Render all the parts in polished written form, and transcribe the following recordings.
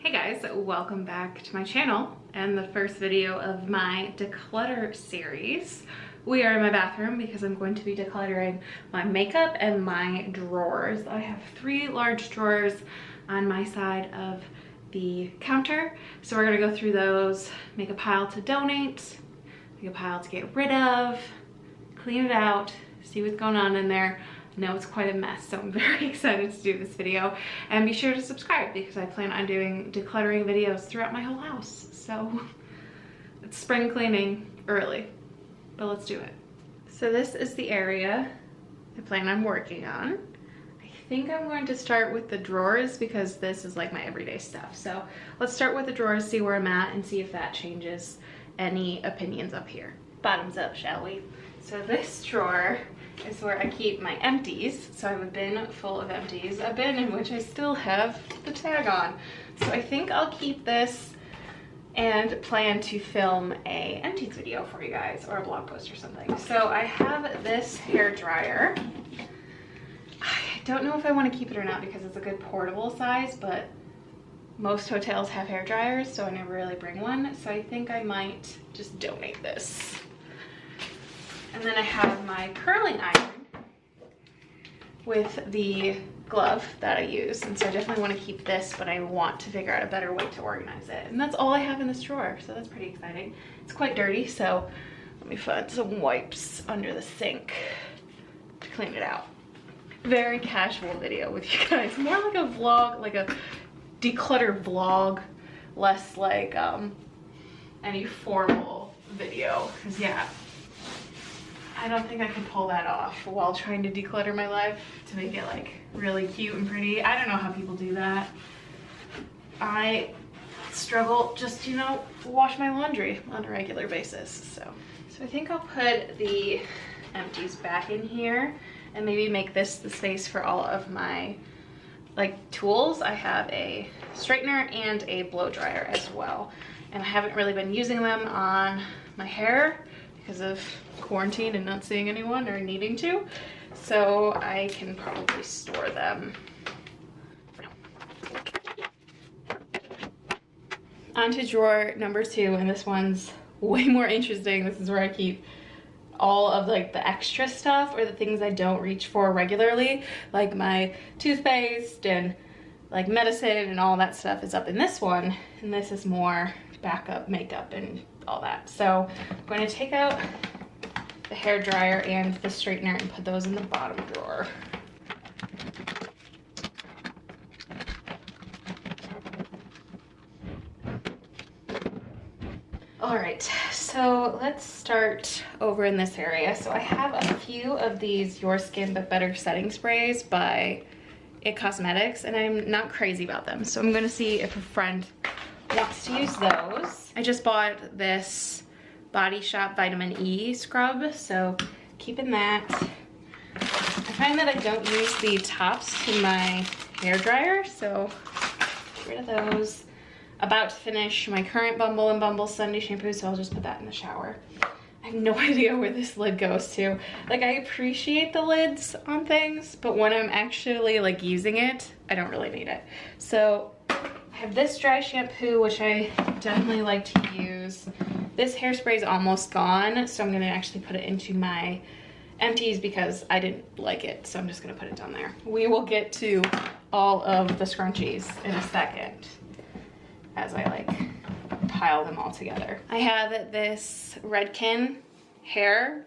Hey guys, welcome back to my channel and the first video of my declutter series. We are in my bathroom because I'm going to be decluttering my makeup and my drawers. I have 3 large drawers on my side of the counter, so we're gonna go through those, make a pile to donate, make a pile to get rid of, clean it out, see what's going on in there. No, it's quite a mess, so I'm very excited to do this video. And be sure to subscribe because I plan on doing decluttering videos throughout my whole house. So it's spring cleaning early, but let's do it. So this is the area I plan on working on. I think I'm going to start with the drawers because this is like my everyday stuff. So let's start with the drawers, see where I'm at, and see if that changes any opinions up here. Bottoms up, shall we? So this drawer is where I keep my empties. So I have a bin full of empties, a bin in which I still have the tag on. So I think I'll keep this and plan to film a empties video for you guys, or a blog post or something. So I have this hair dryer. I don't know if I want to keep it or not because it's a good portable size, but most hotels have hair dryers, so I never really bring one. So I think I might just donate this. And then I have my curling iron with the glove that I use. And so I definitely want to keep this, but I want to figure out a better way to organize it. And that's all I have in this drawer, so that's pretty exciting. It's quite dirty, so let me find some wipes under the sink to clean it out. Very casual video with you guys. More like a vlog, like a declutter vlog, less like any formal video. Because yeah, I don't think I could pull that off while trying to declutter my life to make it like really cute and pretty. I don't know how people do that. I struggle just, you know, wash my laundry on a regular basis. So I think I'll put the empties back in here and maybe make this the space for all of my like tools. I have a straightener and a blow dryer as well. And I haven't really been using them on my hair because of quarantine and not seeing anyone or needing to. So I can probably store them for now. On to drawer number 2, and this one's way more interesting. This is where I keep all of like the extra stuff or the things I don't reach for regularly, like my toothpaste and like medicine and all that stuff is up in this one. And this is more backup makeup and all that. So I'm going to take out the hair dryer and the straightener and put those in the bottom drawer. All right, so let's start over in this area. So I have a few of these Your Skin But Better setting sprays by IT Cosmetics, and I'm not crazy about them. So I'm gonna see if a friend wants to use those. I just bought this Body Shop Vitamin E scrub, so keeping that. I find that I don't use the tops to my hair dryer, so get rid of those. About to finish my current Bumble and Bumble Sunday shampoo, so I'll just put that in the shower. I have no idea where this lid goes to. Like, I appreciate the lids on things, but when I'm actually like using it, I don't really need it. So I have this dry shampoo, which I definitely like to use. This hairspray is almost gone, so I'm gonna actually put it into my empties because I didn't like it, so I'm just gonna put it down there. We will get to all of the scrunchies in a second as I like pile them all together. I have this Redken hair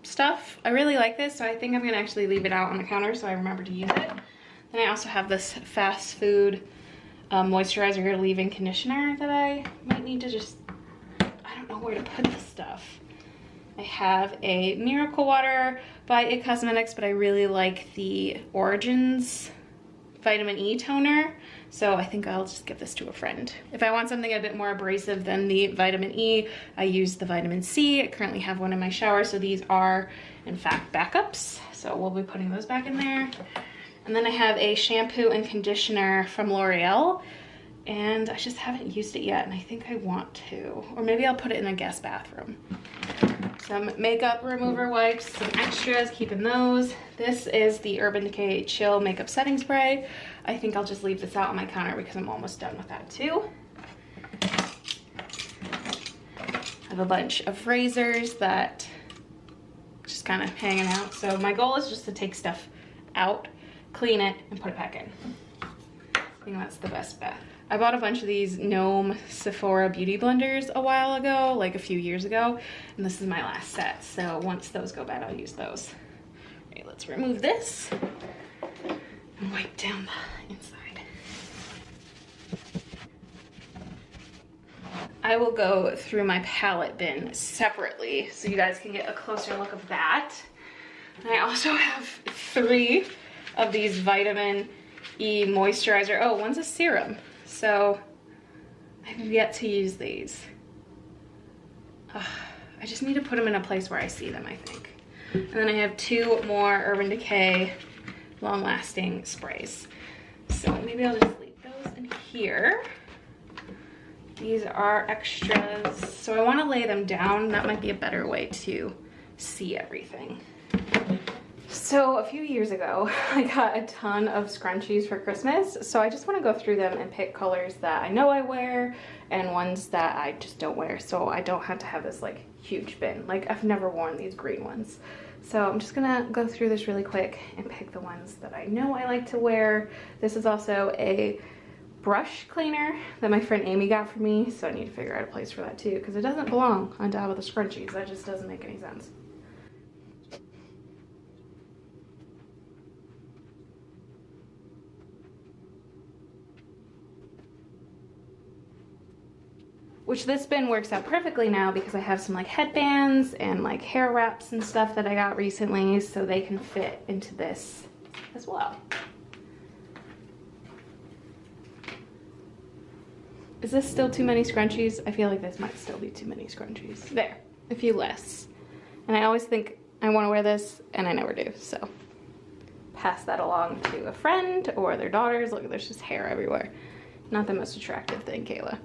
stuff. I really like this, so I think I'm gonna actually leave it out on the counter so I remember to use it. Then I also have this fast food moisturizer leave-in conditioner that I might need to just, I don't know where to put this stuff. I have a Miracle Water by IT Cosmetics, but I really like the Origins Vitamin E toner, so I think I'll just give this to a friend. If I want something a bit more abrasive than the Vitamin E, I use the Vitamin C. I currently have one in my shower, so these are in fact backups, so we'll be putting those back in there. And then I have a shampoo and conditioner from L'Oreal, and I just haven't used it yet, and I think I want to. Or maybe I'll put it in a guest bathroom. some makeup remover wipes, some extras, keeping those. This is the Urban Decay Chill Makeup Setting Spray. I think I'll just leave this out on my counter because I'm almost done with that too. I have a bunch of razors that just kind of hanging out. So my goal is just to take stuff out, clean it, and put it back in. I think that's the best bet. I bought a bunch of these Gnome Sephora beauty blenders a while ago, like a few years ago, and this is my last set. So once those go bad, I'll use those. Okay, let's remove this and wipe down the inside. I will go through my palette bin separately so you guys can get a closer look of that. And I also have 3 of these vitamin E moisturizer. Oh, one's a serum. So I've yet to use these. I just need to put them in a place where I see them, I think. And then I have 2 more Urban Decay long-lasting sprays. So maybe I'll just leave those in here. These are extras. So I want to lay them down. That might be a better way to see everything. So a few years ago, I got a ton of scrunchies for Christmas. So I just want to go through them and pick colors that I know I wear and ones that I just don't wear. So I don't have to have this like huge bin. Like I've never worn these green ones. So I'm just gonna go through this really quick and pick the ones that I know I like to wear. This is also a brush cleaner that my friend Amy got for me. So I need to figure out a place for that too, because it doesn't belong on top of the scrunchies. That just doesn't make any sense. Which this bin works out perfectly now because I have some like headbands and like hair wraps and stuff that I got recently, so they can fit into this as well. Is this still too many scrunchies? I feel like this might still be too many scrunchies. There, a few less. And I always think I want to wear this and I never do, so pass that along to a friend or their daughters. Look, there's just hair everywhere. Not the most attractive thing, Kayla.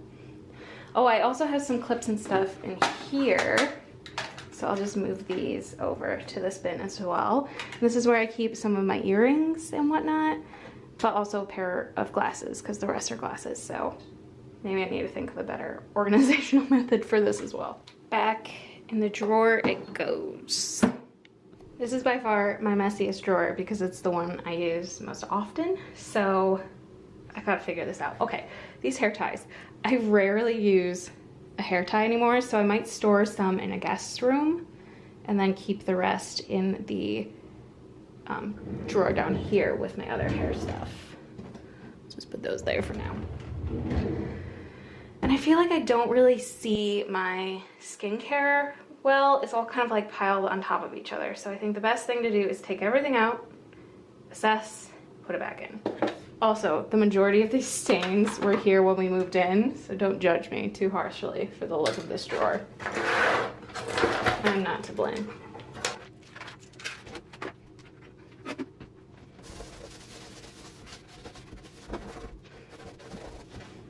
Oh, I also have some clips and stuff in here. So I'll just move these over to this bin as well. This is where I keep some of my earrings and whatnot, but also a pair of glasses because the rest are glasses. So maybe I need to think of a better organizational method for this as well. Back in the drawer it goes. This is by far my messiest drawer because it's the one I use most often. So I gotta figure this out. Okay, these hair ties. I rarely use a hair tie anymore, so I might store some in a guest room and then keep the rest in the drawer down here with my other hair stuff. Just put those there for now. And I feel like I don't really see my skincare well. It's all kind of like piled on top of each other. So I think the best thing to do is take everything out, assess, put it back in. Also, the majority of these stains were here when we moved in, so don't judge me too harshly for the look of this drawer. I'm not to blame.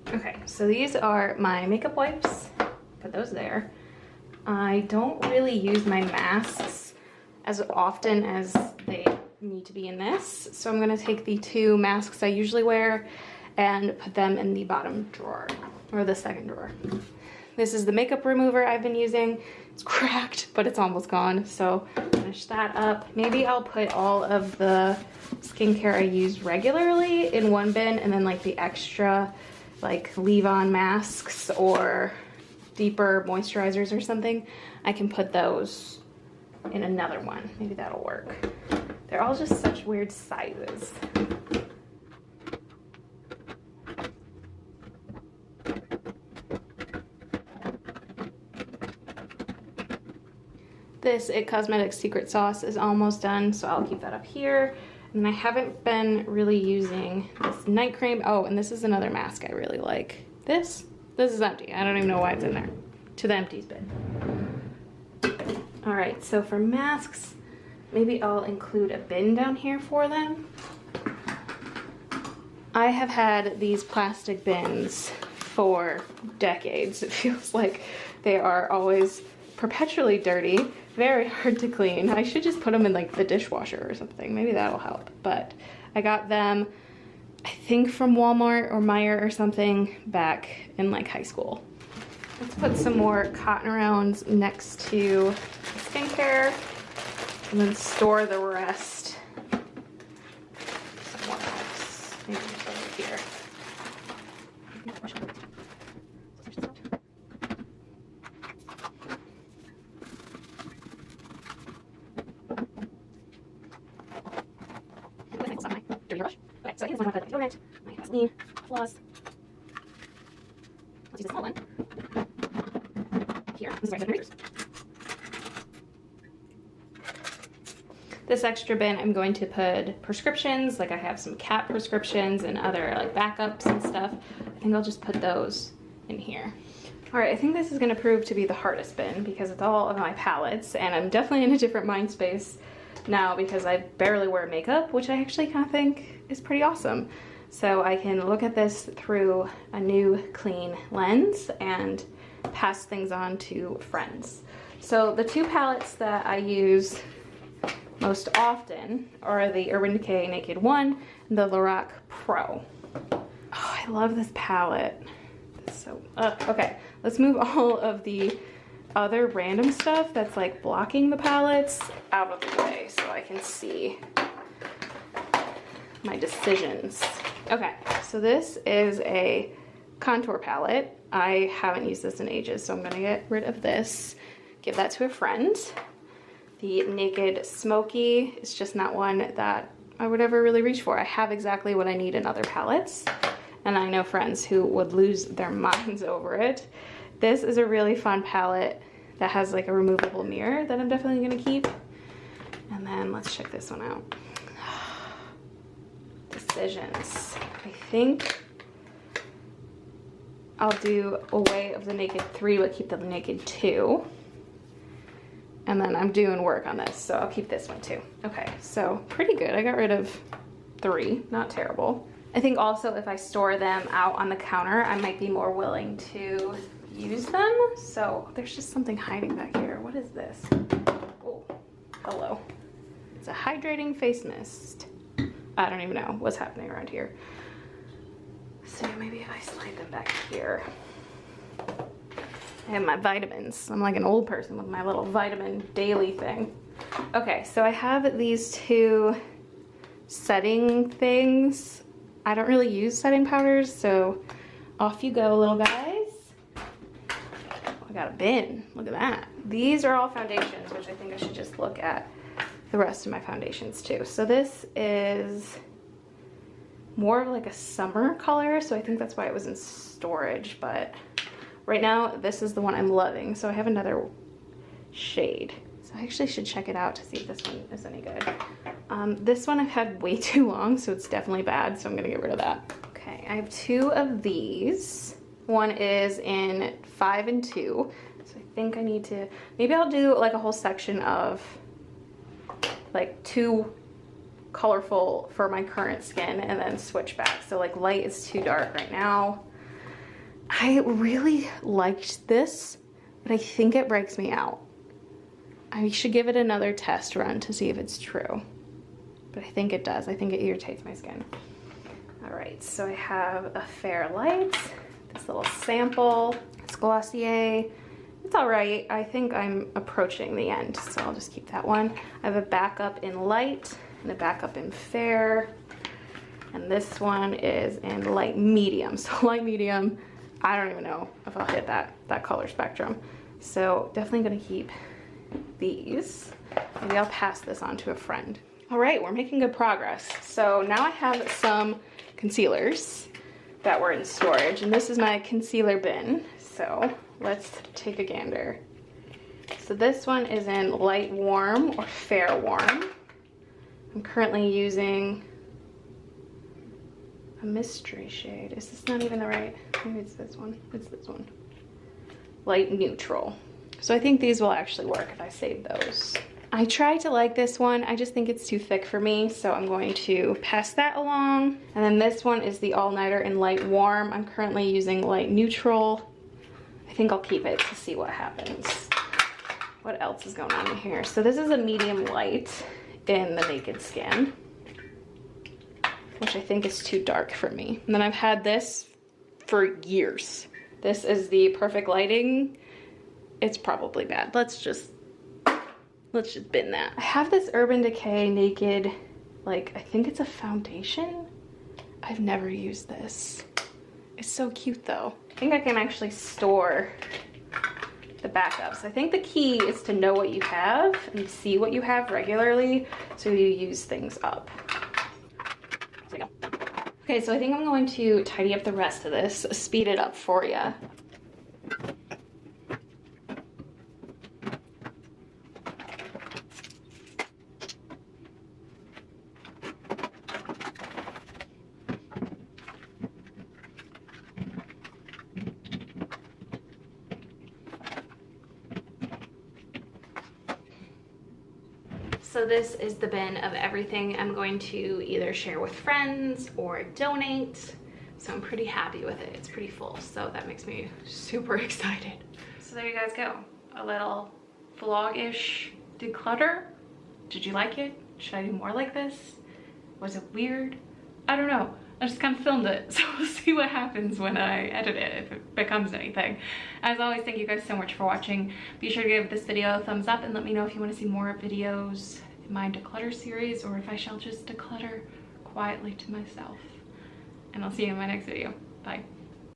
Okay, so these are my makeup wipes. Put those there. I don't really use my masks as often as they need to be in this, so I'm going to take the 2 masks I usually wear and put them in the bottom drawer, or the second drawer. This is the makeup remover I've been using. It's cracked, but it's almost gone, so finish that up. Maybe I'll put all of the skincare I use regularly in one bin, and then like the extra like leave-on masks or deeper moisturizers or something, I can put those in another one. Maybe that'll work. They're all just such weird sizes. This It Cosmetics Secret Sauce is almost done, so I'll keep that up here. And I haven't been really using this night cream. Oh, and this is another mask I really like. This is empty. I don't even know why it's in there. To the empties bin. All right, so for masks, maybe I'll include a bin down here for them. I have had these plastic bins for decades. It feels like they are always perpetually dirty, very hard to clean. I should just put them in like the dishwasher or something. Maybe that'll help. But I got them, I think from Walmart or Meijer or something back in like high school. Let's put some more cotton rounds next to skincare and then store the rest somewhere else. Maybe over here. Okay, so I think this one I'll put my deodorant, my Vaseline, floss. Let's use the small one. Here, this is where I put my razors. This extra bin, I'm going to put prescriptions, like I have some cat prescriptions and other like backups and stuff. I think I'll just put those in here. All right, I think this is gonna prove to be the hardest bin because it's all of my palettes, and I'm definitely in a different mind space now because I barely wear makeup, which I actually kind of think is pretty awesome. So I can look at this through a new clean lens and pass things on to friends. So the two palettes that I use most often are the Urban Decay Naked 1 and the Lorac Pro. Oh, I love this palette. It's so, okay, let's move all of the other random stuff that's like blocking the palettes out of the way so I can see my decisions. Okay, so this is a contour palette. I haven't used this in ages, so I'm gonna get rid of this, give that to a friend. The Naked Smoky is just not one that I would ever really reach for. I have exactly what I need in other palettes, and I know friends who would lose their minds over it. This is a really fun palette that has like a removable mirror that I'm definitely gonna keep. And then let's check this one out. Decisions. I think I'll do away of the Naked 3 but keep the Naked 2. And then I'm doing work on this, so I'll keep this one too. Okay, so pretty good. I got rid of 3, not terrible. I think also if I store them out on the counter, I might be more willing to use them. So there's just something hiding back here. What is this? Oh, hello. It's a hydrating face mist. I don't even know what's happening around here. So maybe if I slide them back here. I have my vitamins. I'm like an old person with my little vitamin daily thing. Okay, so I have these two setting things. I don't really use setting powders, so off you go, little guys. I got a bin, look at that. These are all foundations, which I think I should just look at the rest of my foundations too. So this is more of like a summer color, so I think that's why it was in storage, but right now this is the one I'm loving. So I have another shade. So I actually should check it out to see if this one is any good. This one I've had way too long, so it's definitely bad, so I'm gonna get rid of that. Okay, I have 2 of these. One is in 5 and 2. So I think I need to, maybe I'll do like a whole section of like 2 colorful for my current skin and then switch back. So like light is too dark right now. I really liked this, but I think it breaks me out. I should give it another test run to see if it's true. But I think it does. I think it irritates my skin. All right, so I have a Fair Light, this little sample. It's Glossier. It's all right. I think I'm approaching the end, so I'll just keep that one. I have a backup in Light and a backup in Fair. And this one is in Light Medium. So Light Medium, I don't even know if I'll hit that color spectrum. So definitely gonna keep these. Maybe I'll pass this on to a friend. All right, we're making good progress. So now I have some concealers that were in storage, and this is my concealer bin. So let's take a gander. So this one is in Light Warm or Fair Warm. I'm currently using a mystery shade. Is this not even the right? Maybe it's this one. It's this one. Light Neutral. So I think these will actually work if I save those. I try to like this one. I just think it's too thick for me, so I'm going to pass that along. And then this one is the All Nighter in Light Warm. I'm currently using Light Neutral. I think I'll keep it to see what happens. what else is going on in here? So this is a medium light in the Naked Skin, which I think is too dark for me. And then I've had this for years. This is the Perfect Lighting. It's probably bad. Let's just bin that. I have this Urban Decay Naked, like, I think it's a foundation. I've never used this. It's so cute though. I think I can actually store the backups. I think the key is to know what you have and see what you have regularly so you use things up. There we go. Okay, so I think I'm going to tidy up the rest of this, speed it up for you. So this is the bin of everything I'm going to either share with friends or donate. So I'm pretty happy with it. It's pretty full, so that makes me super excited. So there you guys go. A little vlog-ish declutter. Did you like it? Should I do more like this? Was it weird? I don't know. I just kind of filmed it, so we'll see what happens when I edit it, if it becomes anything. As always, thank you guys so much for watching. Be sure to give this video a thumbs up and let me know if you want to see more videos in my declutter series, or if I shall just declutter quietly to myself. And I'll see you in my next video. Bye.